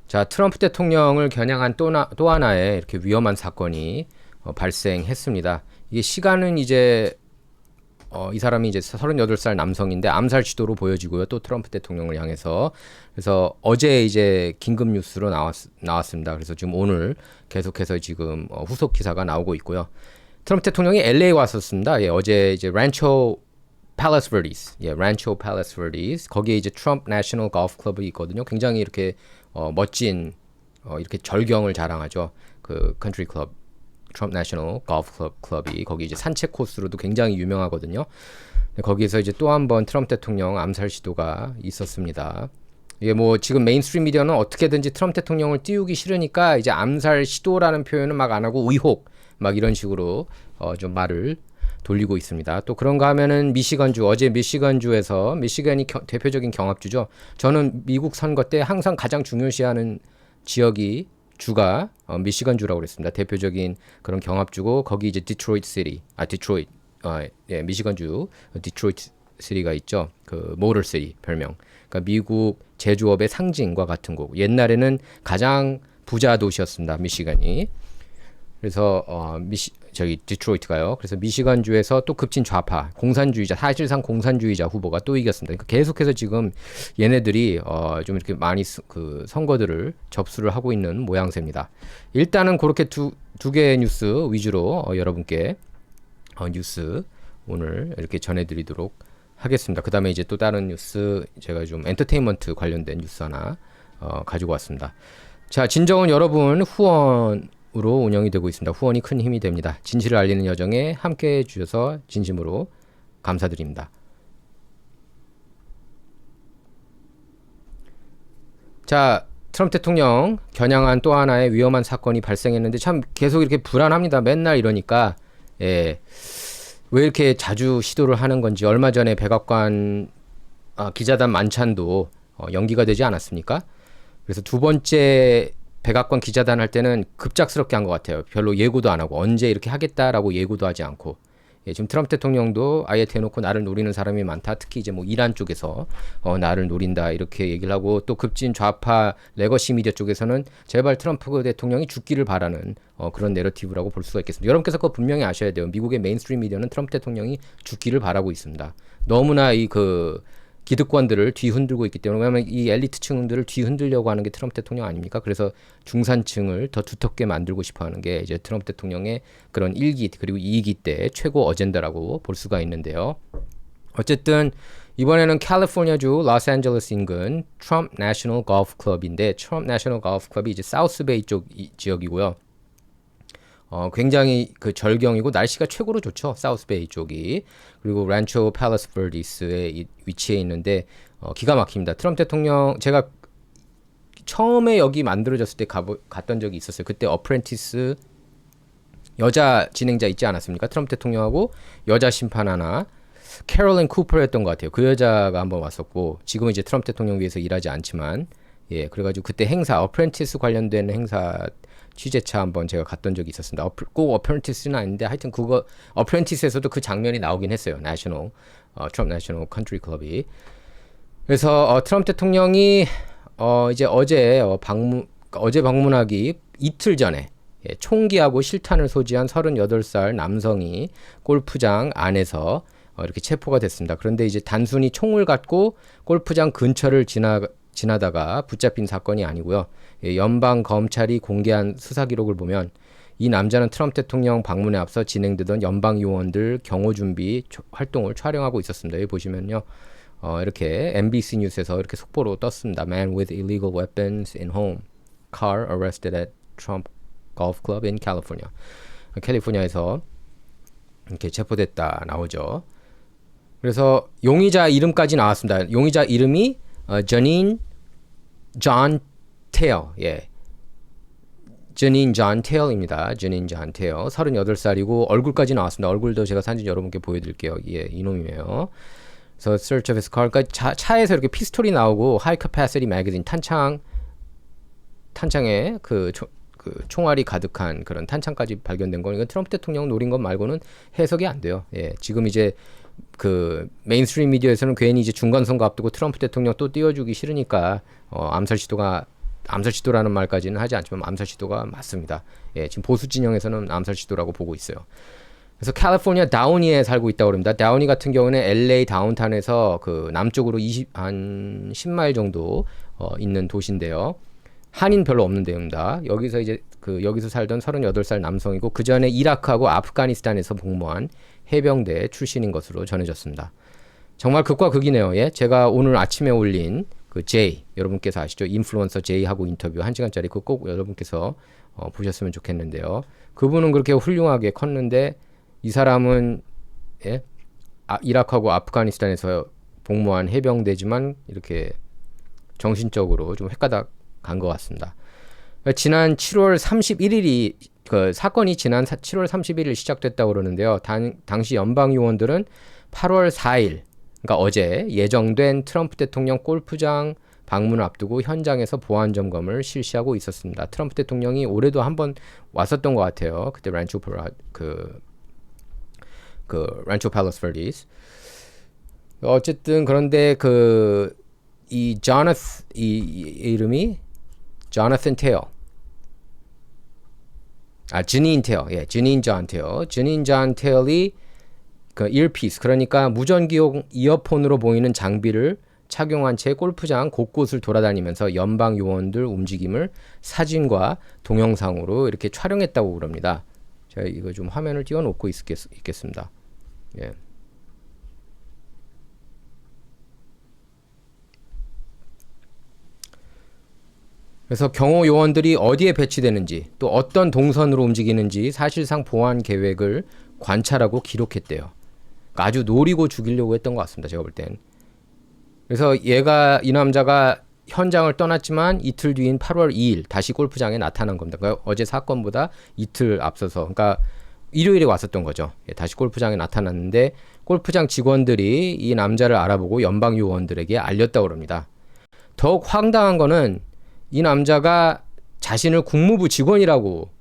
자, 트럼프 대통령을 겨냥한 또 하나의 이렇게 위험한 사건이 발생했습니다. 이게 시간은 이제 이 사람이 이제 38살 남성인데 암살 시도로 보여지고요. 또 트럼프 대통령을 향해서. 그래서 어제 이제 긴급 뉴스로 나왔습니다. 그래서 지금 오늘 계속해서 지금 후속 기사가 나오고 있고요. 트럼프 대통령이 LA 왔었습니다. 예, 어제 이제 란초 팔레스 버디스, 예, 란초 팔레스 버디스 거기에 이제 트럼프 내셔널 골프 클럽이 있거든요. 굉장히 이렇게 멋진 이렇게 절경을 자랑하죠. 그 컨트리 클럽 트럼프 내셔널 골프 클럽이 거기 이제 산책 코스로도 굉장히 유명하거든요. 거기에서 이제 또 한 번 트럼프 대통령 암살 시도가 있었습니다. 이게 뭐 지금 메인스트림 미디어는 어떻게든지 트럼프 대통령을 띄우기 싫으니까 이제 암살 시도라는 표현은 막 안 하고 의혹 막 이런 식으로 좀 말을 돌리고 있습니다. 또 그런가 하면은 미시건주, 어제 미시건주에서 미시건이 대표적인 경합주죠. 저는 미국 선거 때 항상 가장 중요시하는 지역이 주가 미시건주라고 그랬습니다. 대표적인 그런 경합주고 거기 이제 디트로이트, 예, 미시건주 디트로이트 시티가 있죠. 그 모터 시티 별명. 그러니까 미국 제조업의 상징과 같은 곳. 옛날에는 가장 부자 도시였습니다. 미시건이. 그래서 저기 디트로이트가요. 그래서 미시건주에서 또 급진 좌파, 공산주의자, 사실상 공산주의자 후보가 또 이겼습니다. 그러니까 계속해서 지금 얘네들이 좀 이렇게 많이 그 선거들을 접수를 하고 있는 모양새입니다. 일단은 그렇게 두 개의 뉴스 위주로 여러분께 뉴스 오늘 이렇게 전해드리도록 하겠습니다. 그 다음에 이제 또 다른 뉴스 제가 좀 엔터테인먼트 관련된 뉴스 하나 가지고 왔습니다. 자, 진정은 여러분 후원으로 운영이 되고 있습니다. 후원이 큰 힘이 됩니다. 진실을 알리는 여정에 함께해 주셔서 진심으로 감사드립니다. 자, 트럼프 대통령 겨냥한 또 하나의 위험한 사건이 발생했는데 참 계속 이렇게 불안합니다. 맨날 이러니까 예, 왜 이렇게 자주 시도를 하는 건지. 얼마 전에 백악관 기자단 만찬도 연기가 되지 않았습니까? 그래서 두 번째 백악관 기자단 할 때는 급작스럽게 한 것 같아요. 별로 예고도 안 하고 언제 이렇게 하겠다라고 예고도 하지 않고. 예, 지금 트럼프 대통령도 아예 대놓고 나를 노리는 사람이 많다. 특히 이제 뭐 이란 쪽에서 나를 노린다 이렇게 얘기를 하고, 또 급진 좌파 레거시 미디어 쪽에서는 제발 트럼프 대통령이 죽기를 바라는 그런 내러티브라고 볼 수가 있겠습니다. 여러분께서 그거 분명히 아셔야 돼요. 미국의 메인스트림 미디어는 트럼프 대통령이 죽기를 바라고 있습니다. 너무나 이 그 기득권들을 뒤흔들고 있기 때문에. 왜냐하면 이 엘리트층들을 뒤흔들려고 하는 게 트럼프 대통령 아닙니까? 그래서 중산층을 더 두텁게 만들고 싶어하는 게 이제 트럼프 대통령의 그런 1기 그리고 2기 때 최고 어젠다라고 볼 수가 있는데요. 어쨌든 이번에는 캘리포니아주 로스앤젤레스 인근 트럼프 내셔널 골프 클럽인데, 트럼프 내셔널 골프 클럽이 이제 사우스베이 쪽 지역이고요. 굉장히 그 절경이고 날씨가 최고로 좋죠. 사우스베이 쪽이. 그리고 란초 팔레스 버디스에 위치해 있는데 기가 막힙니다. 트럼프 대통령, 제가 처음에 여기 만들어졌을 때 갔던 적이 있었어요. 그때 어프렌티스 여자 진행자 있지 않았습니까? 트럼프 대통령하고 여자 심판 하나, 캐롤린 쿠퍼였던 것 같아요. 그 여자가 한번 왔었고, 지금은 이제 트럼프 대통령 위해서 일하지 않지만, 예, 그래가지고 그때 행사, 어프렌티스 관련된 행사 취재차 한번 제가 갔던 적이 있었습니다. 꼭 어프렌티스는 아닌데 하여튼 그거 어프렌티스에서도 그 장면이 나오긴 했어요. 트럼프 내셔널 컨트리 클럽이. 그래서 트럼프 대통령이 이제 어제 방문하기 이틀 전에, 예, 총기하고 실탄을 소지한 38살 남성이 골프장 안에서 이렇게 체포가 됐습니다. 그런데 이제 단순히 총을 갖고 골프장 근처를 지나다가 붙잡힌 사건이 아니고요. 예, 연방 검찰이 공개한 수사 기록을 보면 이 남자는 트럼프 대통령 방문에 앞서 진행되던 연방 요원들 경호 준비 활동을 촬영하고 있었습니다. 여기 보시면요. 이렇게 MBC 뉴스에서 이렇게 속보로 떴습니다. Man with illegal weapons in home. Car arrested at Trump Golf Club in California. 캘리포니아에서 이렇게 체포됐다 나오죠. 그래서 용의자 이름까지 나왔습니다. 용의자 이름이 저닌 존 테일, 예, 저닌 존 테일입니다. 저닌 존 테일, 38살이고 얼굴까지 나왔습니다. 얼굴도 제가 사진 여러분께 보여드릴게요. 예, 이놈이에요. 그래서 search of his car, 그러니까 차에서 이렇게 피스톨이 나오고 high capacity magazine 탄창에 그 총알이 가득한 그런 탄창까지 발견된 건, 이건 트럼프 대통령 노린 것 말고는 해석이 안 돼요. 예, 지금 이제 그 메인스트림 미디어에서는 괜히 이제 중간 선거 앞두고 트럼프 대통령 또 띄워주기 싫으니까 암살 시도가 암살 시도라는 말까지는 하지 않지만 암살 시도가 맞습니다. 예, 지금 보수 진영에서는 암살 시도라고 보고 있어요. 그래서 캘리포니아 다우니에 살고 있다고 합니다. 다우니 같은 경우는 LA 다운타운에서 그 남쪽으로 한 10마일 정도 있는 도시인데요. 한인 별로 없는 데입니다. 여기서 이제 여기서 살던 38살 남성이고 그 전에 이라크하고 아프가니스탄에서 복무한 해병대 출신인 것으로 전해졌습니다. 정말 극과 극이네요. 예? 제가 오늘 아침에 올린 그 제이, 여러분께서 아시죠? 인플루언서 제이하고 인터뷰 1시간짜리 그거 꼭 여러분께서 보셨으면 좋겠는데요. 그분은 그렇게 훌륭하게 컸는데 이 사람은 예? 이라크하고 아프가니스탄에서 복무한 해병대지만 이렇게 정신적으로 좀 획가닥 간 것 같습니다. 지난 7월 31일이 그 사건이 지난 7월 31일 시작됐다고 그러는데요. 당시 연방 요원들은 8월 4일, 그러니까 어제 예정된 트럼프 대통령 골프장 방문을 앞두고 현장에서 보안 점검을 실시하고 있었습니다. 트럼프 대통령이 올해도 한번 왔었던 것 같아요. 그때 란초 팔라스 버디스. 어쨌든 그런데 이 이름이 조나선 테어. 주닌 테어. 예, 주닌 존 테어. 주닌 존 테어이 그 이어피스, 그러니까 무전기용 이어폰으로 보이는 장비를 착용한 채 골프장 곳곳을 돌아다니면서 연방 요원들 움직임을 사진과 동영상으로 이렇게 촬영했다고 그럽니다. 제가 이거 좀 화면을 띄워놓고 있겠습니다. 예. 그래서 경호 요원들이 어디에 배치되는지 또 어떤 동선으로 움직이는지 사실상 보안 계획을 관찰하고 기록했대요. 그러니까 아주 노리고 죽이려고 했던 것 같습니다. 제가 볼 땐. 그래서 이 남자가 현장을 떠났지만 이틀 뒤인 8월 2일 다시 골프장에 나타난 겁니다. 그러니까 어제 사건보다 이틀 앞서서, 그러니까 일요일에 왔었던 거죠. 예, 다시 골프장에 나타났는데 골프장 직원들이 이 남자를 알아보고 연방 요원들에게 알렸다고 합니다. 더욱 황당한 거는 이 남자가 자신을 국무부 직원이라고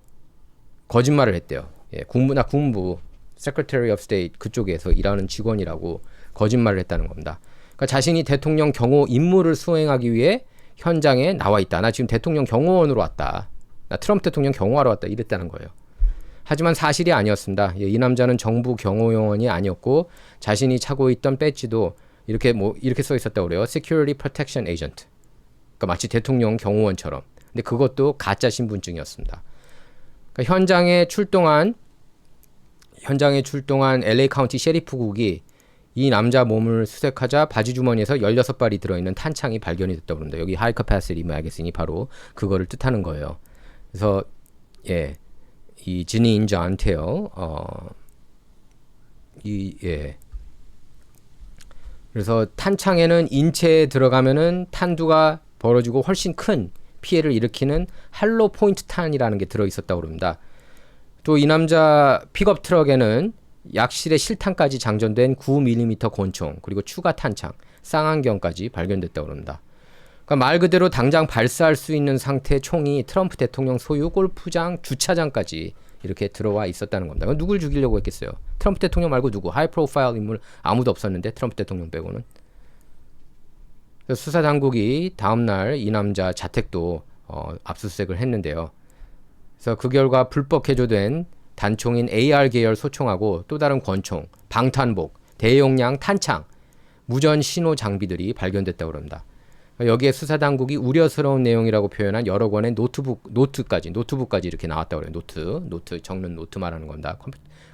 거짓말을 했대요. 예, 국무부 Secretary of State 그쪽에서 일하는 직원이라고 거짓말을 했다는 겁니다. 그러니까 자신이 대통령 경호 임무를 수행하기 위해 현장에 나와 있다. 나 지금 대통령 경호원으로 왔다. 나 트럼프 대통령 경호하러 왔다. 이랬다는 거예요. 하지만 사실이 아니었습니다. 예, 이 남자는 정부 경호 요원이 아니었고 자신이 차고 있던 배지도 이렇게 써 있었다고 그래요. Security Protection Agent. 그러니까 마치 대통령 경호원처럼. 근데 그것도 가짜 신분증이었습니다. 그러니까 현장에 출동한 LA 카운티 셰리프국이 이 남자 몸을 수색하자 바지 주머니에서 16발이 들어있는 탄창이 발견이 됐다고 합니다. 여기 하이 커패시티 매거진이 바로 그거를 뜻하는 거예요. 그래서 예, 이 주닌 존 테어 그래서 탄창에는 인체에 들어가면은 탄두가 벌어지고 훨씬 큰 피해를 일으키는 할로 포인트 탄이라는 게 들어 있었다고 합니다. 또 이 남자 픽업 트럭에는 약실의 실탄까지 장전된 9mm 권총, 그리고 추가 탄창, 쌍안경까지 발견됐다고 합니다. 그러니까 말 그대로 당장 발사할 수 있는 상태의 총이 트럼프 대통령 소유 골프장 주차장까지 이렇게 들어와 있었다는 겁니다. 누굴 죽이려고 했겠어요? 트럼프 대통령 말고 누구? 하이 프로파일 인물 아무도 없었는데 트럼프 대통령 빼고는. 수사 당국이 다음날 이 남자 자택도 압수수색을 했는데요. 그래서 그 결과 불법 개조된 단총인 AR 계열 소총하고 또 다른 권총, 방탄복, 대용량 탄창, 무전 신호 장비들이 발견됐다고 합니다. 여기에 수사 당국이 우려스러운 내용이라고 표현한 여러 권의 노트북까지 이렇게 나왔다고 그래요. 노트 적는 노트 말하는 겁니다.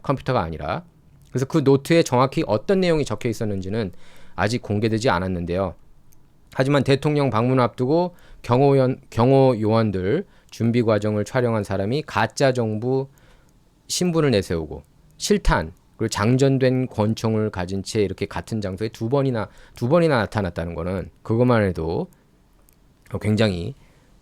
컴퓨터가 아니라. 그래서 그 노트에 정확히 어떤 내용이 적혀 있었는지는 아직 공개되지 않았는데요. 하지만 대통령 방문 앞두고 경호 요원들 준비 과정을 촬영한 사람이 가짜 정부 신분을 내세우고 실탄 그리고 장전된 권총을 가진 채 이렇게 같은 장소에 두 번이나 나타났다는 거는 그것만 해도 굉장히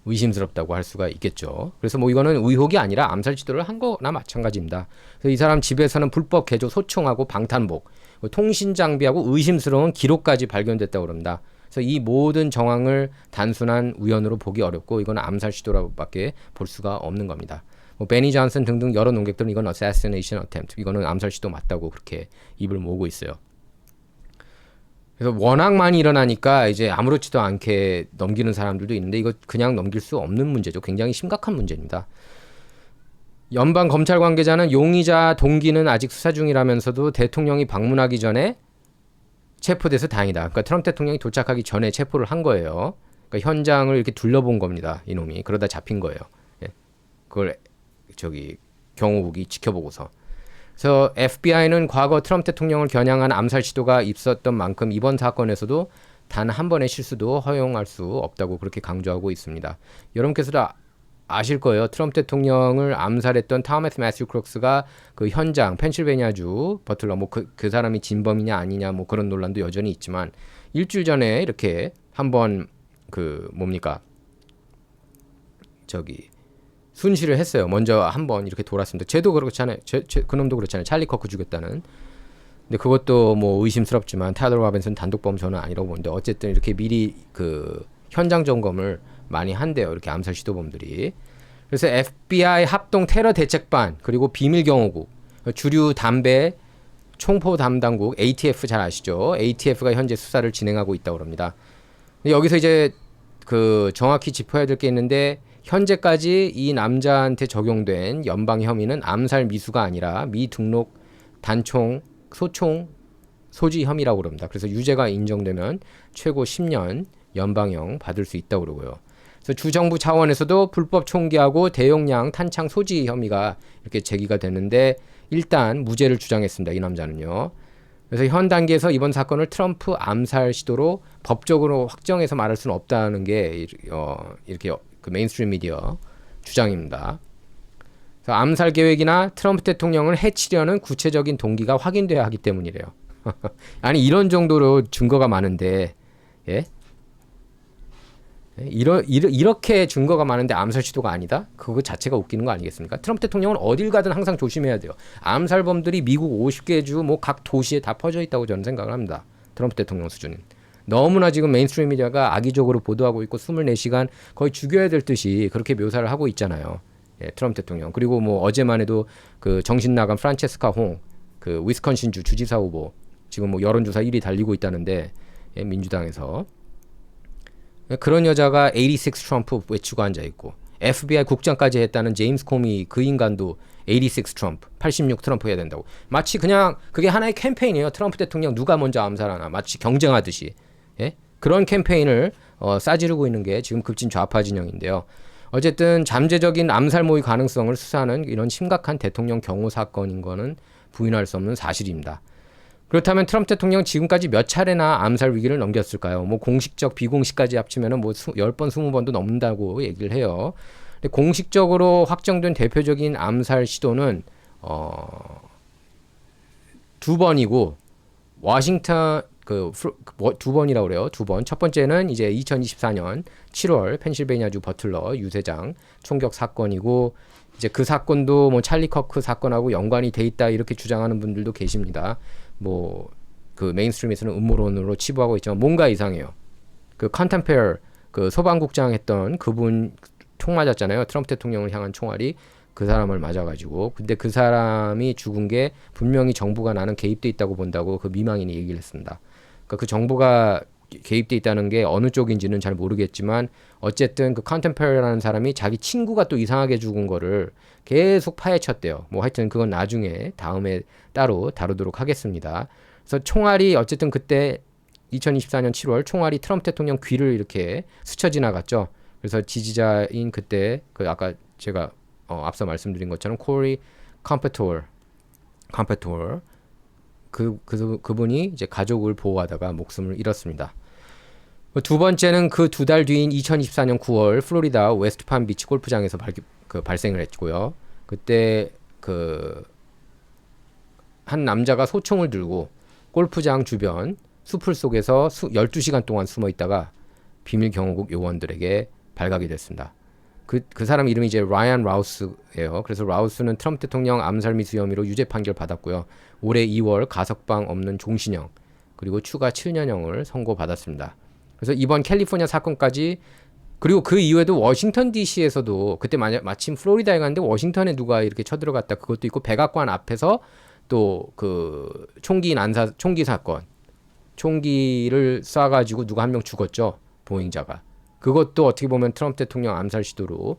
의심스럽다고 할 수가 있겠죠. 그래서 뭐 이거는 의혹이 아니라 암살 시도를 한 거나 마찬가지입니다. 그래서 이 사람 집에서는 불법 개조 소총하고 방탄복, 통신 장비하고 의심스러운 기록까지 발견됐다고 합니다. 그래서 이 모든 정황을 단순한 우연으로 보기 어렵고 이건 암살 시도라고밖에 볼 수가 없는 겁니다. 뭐 베니 존슨 등등 여러 논객들은 이건 assassination attempt, 이거는 암살 시도 맞다고 그렇게 입을 모으고 있어요. 그래서 워낙 많이 일어나니까 이제 아무렇지도 않게 넘기는 사람들도 있는데 이거 그냥 넘길 수 없는 문제죠. 굉장히 심각한 문제입니다. 연방 검찰 관계자는 용의자 동기는 아직 수사 중이라면서도 대통령이 방문하기 전에 체포돼서 다행이다. 그러니까 트럼프 대통령이 도착하기 전에 체포를 한 거예요. 그러니까 현장을 이렇게 둘러본 겁니다. 이놈이. 그러다 잡힌 거예요. 예. 그걸 경호국이 지켜보고서. 그래서 FBI는 과거 트럼프 대통령을 겨냥한 암살 시도가 있었던 만큼 이번 사건에서도 단 한 번의 실수도 허용할 수 없다고 그렇게 강조하고 있습니다. 여러분께서도 아실 거예요. 트럼프 대통령을 암살했던 타머스 매튜 크룩스가 그 현장 펜실베니아주 버틀러 그 사람이 진범이냐 아니냐 뭐 그런 논란도 여전히 있지만 일주일 전에 이렇게 한번 순시를 했어요. 먼저 한번 이렇게 돌았습니다. 쟤도 그렇잖아요. 그놈도 그렇잖아요. 찰리 커크 죽였다는. 근데 그것도 뭐 의심스럽지만 타일러 로빈슨 단독 범죄는 아니라고 보는데 어쨌든 이렇게 미리 그 현장 점검을 많이 한대요. 이렇게 암살 시도범들이. 그래서 FBI 합동 테러 대책반 그리고 비밀 경호국 주류 담배 총포 담당국 ATF 잘 아시죠? ATF가 현재 수사를 진행하고 있다고 합니다. 여기서 이제 정확히 짚어야 될 게 있는데 현재까지 이 남자한테 적용된 연방 혐의는 암살 미수가 아니라 미등록 단총 소총 소지 혐의라고 그럽니다. 그래서 유죄가 인정되면 최고 10년 연방형 받을 수 있다고 그러고요. 그래서 주정부 차원에서도 불법 총기하고 대용량 탄창 소지 혐의가 이렇게 제기가 됐는데 일단 무죄를 주장했습니다. 이 남자는요. 그래서 현 단계에서 이번 사건을 트럼프 암살 시도로 법적으로 확정해서 말할 수는 없다는 게 이렇게 그 메인스트림 미디어 주장입니다. 그래서 암살 계획이나 트럼프 대통령을 해치려는 구체적인 동기가 확인돼야 하기 때문이래요. 아니 이런 정도로 증거가 많은데 예? 이렇게 증거가 많은데 암살 시도가 아니다? 그거 자체가 웃기는 거 아니겠습니까? 트럼프 대통령은 어딜 가든 항상 조심해야 돼요. 암살범들이 미국 50개 주 뭐 각 도시에 다 퍼져 있다고 저는 생각을 합니다. 트럼프 대통령 수준은. 너무나 지금 메인스트림 미디어가 악의적으로 보도하고 있고 24시간 거의 죽여야 될 듯이 그렇게 묘사를 하고 있잖아요. 예, 트럼프 대통령. 그리고 뭐 어제만 해도 그 정신 나간 프란체스카 홍, 그 위스콘신주 주지사 후보 지금 뭐 여론조사 1위 달리고 있다는데 예, 민주당에서 그런 여자가 86 트럼프 외치고 앉아 있고 FBI 국장까지 했다는 제임스 코미 그 인간도 86 트럼프, 86 트럼프 해야 된다고. 마치 그냥 그게 하나의 캠페인이에요. 트럼프 대통령 누가 먼저 암살하나 마치 경쟁하듯이. 예? 그런 캠페인을 싸지르고 있는 게 지금 급진 좌파 진영인데요. 어쨌든 잠재적인 암살 모의 가능성을 수사하는 이런 심각한 대통령 경호 사건인 거는 부인할 수 없는 사실입니다. 그렇다면 트럼프 대통령 지금까지 몇 차례나 암살 위기를 넘겼을까요? 뭐 공식적, 비공식까지 합치면은 뭐 10번, 20번도 넘는다고 얘기를 해요. 근데 공식적으로 확정된 대표적인 암살 시도는 두 번이고 워싱턴 두 번이라고 그래요. 두 번. 첫 번째는 이제 2024년 7월 펜실베니아주 버틀러 유세장 총격 사건이고 이제 그 사건도 뭐 찰리 커크 사건하고 연관이 돼 있다 이렇게 주장하는 분들도 계십니다. 뭐 그 메인스트림에서는 음모론으로 치부하고 있지만 뭔가 이상해요. 그 컨템페어 그 소방국장 했던 그분 총 맞았잖아요. 트럼프 대통령을 향한 총알이 그 사람을 맞아가지고 근데 그 사람이 죽은 게 분명히 정부가 나는 개입돼 있다고 본다고 그 미망인이 얘기를 했습니다. 그러니까 그 정부가 개입돼 있다는 게 어느 쪽인지는 잘 모르겠지만 어쨌든 그 컨템페어라는 사람이 자기 친구가 또 이상하게 죽은 거를 계속 파헤쳤대요. 뭐 하여튼 그건 나중에 다음에 따로 다루도록 하겠습니다. 그래서 총알이 어쨌든 그때 2024년 7월 총알이 트럼프 대통령 귀를 이렇게 스쳐 지나갔죠. 그래서 지지자인 그때 그 아까 제가 앞서 말씀드린 것처럼 코리 컴페토어 그분이 이제 가족을 보호하다가 목숨을 잃었습니다. 두 번째는 그 두 달 뒤인 2024년 9월 플로리다 웨스트팜 비치 골프장에서 발생을 했고요. 그때 한 남자가 소총을 들고 골프장 주변 수풀 속에서 12시간 동안 숨어 있다가 비밀 경호국 요원들에게 발각이 됐습니다. 그 사람 이름이 이제 라이언 라우스예요. 그래서 라우스는 트럼프 대통령 암살 미수 혐의로 유죄 판결 받았고요. 올해 2월 가석방 없는 종신형 그리고 추가 7년형을 선고받았습니다. 그래서 이번 캘리포니아 사건까지 그리고 그 이후에도 워싱턴 DC에서도 그때 마침 플로리다에 갔는데 워싱턴에 누가 이렇게 쳐들어갔다 그것도 있고 백악관 앞에서 또 그 총기 총기를 쏴가지고 누가 한 명 죽었죠. 보행자가. 그것도 어떻게 보면 트럼프 대통령 암살 시도로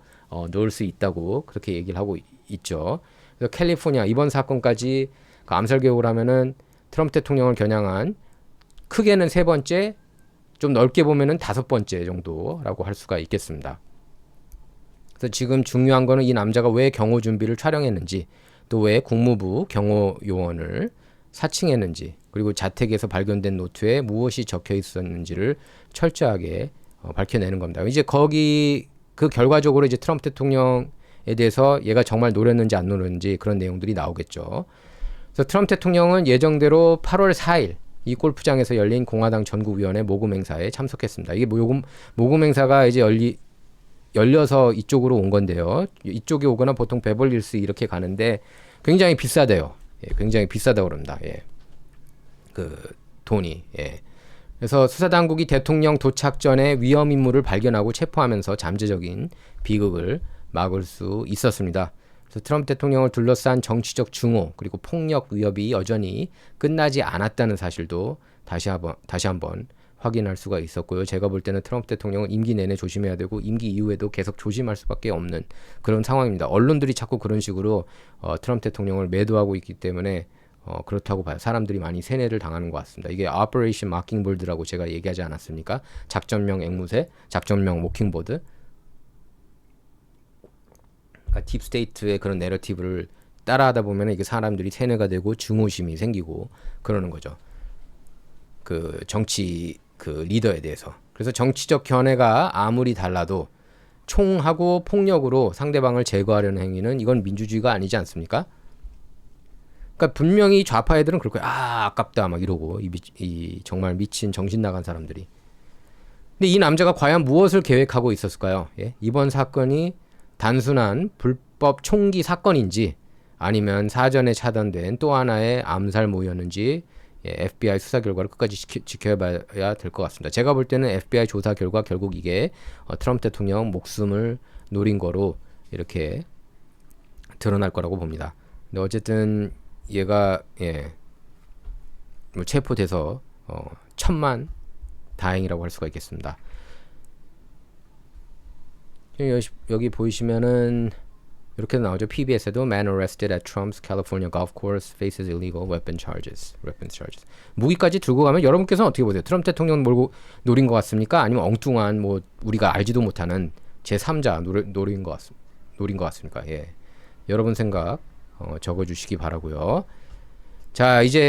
넣을 수 있다고 그렇게 얘기를 하고 있죠. 그래서 캘리포니아 이번 사건까지 그 암살 개혁을 하면은 트럼프 대통령을 겨냥한 크게는 세 번째, 좀 넓게 보면은 다섯 번째 정도라고 할 수가 있겠습니다. 그래서 지금 중요한 거는 이 남자가 왜 경호 준비를 촬영했는지, 또 왜 국무부 경호 요원을 사칭했는지, 그리고 자택에서 발견된 노트에 무엇이 적혀 있었는지를 철저하게 밝혀내는 겁니다. 이제 거기 그 결과적으로 이제 트럼프 대통령에 대해서 얘가 정말 노렸는지 안 노렸는지 그런 내용들이 나오겠죠. 그래서 트럼프 대통령은 예정대로 8월 4일 이 골프장에서 열린 공화당 전국위원회 모금 행사에 참석했습니다. 이게 모금 행사가 이제 열려서 이쪽으로 온 건데요. 이쪽에 오거나 보통 베벌리힐스 이렇게 가는데 굉장히 비싸대요. 예, 굉장히 비싸다고 그럽니다. 예. 그 돈이. 예. 그래서 수사당국이 대통령 도착 전에 위험 인물을 발견하고 체포하면서 잠재적인 비극을 막을 수 있었습니다. 그래서 트럼프 대통령을 둘러싼 정치적 증오 그리고 폭력 위협이 여전히 끝나지 않았다는 사실도 다시 한번 확인할 수가 있었고요. 제가 볼 때는 트럼프 대통령은 임기 내내 조심해야 되고 임기 이후에도 계속 조심할 수밖에 없는 그런 상황입니다. 언론들이 자꾸 그런 식으로 트럼프 대통령을 매도하고 있기 때문에 그렇다고 봐요. 사람들이 많이 세뇌를 당하는 것 같습니다. 이게 오퍼레이션 마킹볼드라고 제가 얘기하지 않았습니까? 작전명 앵무새, 작전명 모킹보드. 그러니까 딥스테이트의 그런 내러티브를 따라하다 보면 이게 사람들이 세뇌가 되고 증오심이 생기고 그러는 거죠. 그 정치 그 리더에 대해서. 그래서 정치적 견해가 아무리 달라도 총하고 폭력으로 상대방을 제거하려는 행위는 이건 민주주의가 아니지 않습니까? 그러니까 분명히 좌파 애들은 그럴 거야. 아, 아깝다 막 이러고 이 정말 미친 정신 나간 사람들이. 근데 이 남자가 과연 무엇을 계획하고 있었을까요? 예? 이번 사건이 단순한 불법 총기 사건인지 아니면 사전에 차단된 또 하나의 암살 모였는지 FBI 수사 결과를 끝까지 지켜봐야 될 것 같습니다. 제가 볼 때는 FBI 조사 결과 결국 이게 트럼프 대통령 목숨을 노린 거로 이렇게 드러날 거라고 봅니다. 근데 어쨌든 얘가 뭐 체포돼서 천만 다행이라고 할 수가 있겠습니다. 여기 보이시면은 이렇게 나오죠. PBS에도 Man arrested at Trump's California golf course faces illegal weapons charges. 무기까지 들고 가면 여러분께서는 어떻게 보세요? 트럼프 대통령 노린 것 같습니까? 아니면 엉뚱한 뭐 우리가 알지도 못하는 제3자 노린 것 같습니까? 예. 여러분 생각 적어주시기 바라고요. 자, 이제